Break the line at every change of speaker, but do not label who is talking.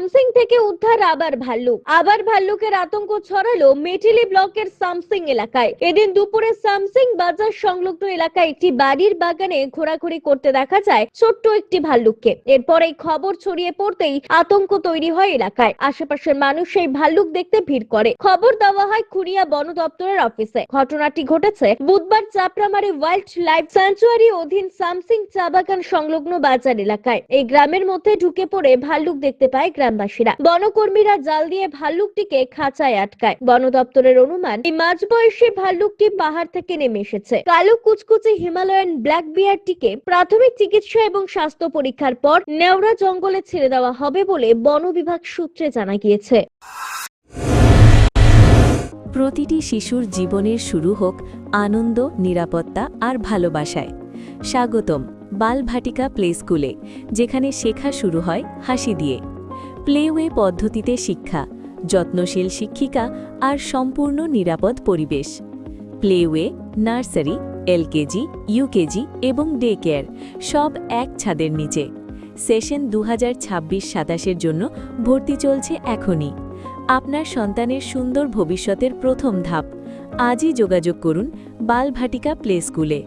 সামসিং থেকে উদ্ধার আবার ভাল্লুকের আতঙ্ক ছড়ালো মেটেলি ব্লকের সামসিং এলাকায়। এদিন দুপুরে সামসিং বাজার সংলগ্ন এলাকায় একটি বাড়ির বাগানে ঘোরাঘুরি করতে দেখা যায় ছোট্ট একটি ভাল্লুককে। এরপর এই খবর ছড়িয়ে পড়তেই আতঙ্ক তৈরি হয় এলাকায়। আশেপাশের মানুষ সেই ভাল্লুক দেখতে ভিড় করে। খবর দেওয়া হয় খুনিয়া বন দপ্তরের অফিসে। ঘটনাটি ঘটেছে বুধবার চাপড়ামারি ওয়াইল্ড লাইফ স্যাংচুয়ারি অধীন সামসিং চা বাগান সংলগ্ন বাজার এলাকায়। এই গ্রামের মধ্যে ঢুকে পড়ে ভাল্লুক দেখতে পায় গ্রামবাসীরা। বনকর্মীরা জাল দিয়ে ভাল্লুকটিকে খাঁচায় আটকায়। বন দপ্তরের অনুমান, এই মাঝবয়সী ভাল্লুকটি পাহাড় থেকে নেমে এসেছে। কালো কুচকুচে হিমালয়ান ব্ল্যাক বিয়ারটিকে প্রাথমিক চিকিৎসা এবং স্বাস্থ্য পরীক্ষার পর নেওড়া জঙ্গলে ছেড়ে দেওয়া হবে বলে বন বিভাগ সূত্রে জানা গিয়েছে।
প্রতিটি শিশুর জীবনের শুরু হোক আনন্দ, নিরাপত্তা আর ভালোবাসায়। স্বাগতম বালভাটিকা প্লে স্কুলে, যেখানে শেখা শুরু হয় হাসি দিয়ে। প্লেওয়ে পদ্ধতিতে শিক্ষা, যত্নশীল শিক্ষিকা আর সম্পূর্ণ নিরাপদ পরিবেশ। প্লেওয়ে, নার্সারি, এলকেজি, ইউকেজি এবং ডে কেয়ার সব এক ছাদের নিচে। সেশন 2026-27 জন্য ভর্তি চলছে এখনই। আপনার সন্তানের সুন্দর ভবিষ্যতের প্রথম ধাপ। আজই যোগাযোগ করুন বালভাটিকা প্লে স্কুলে।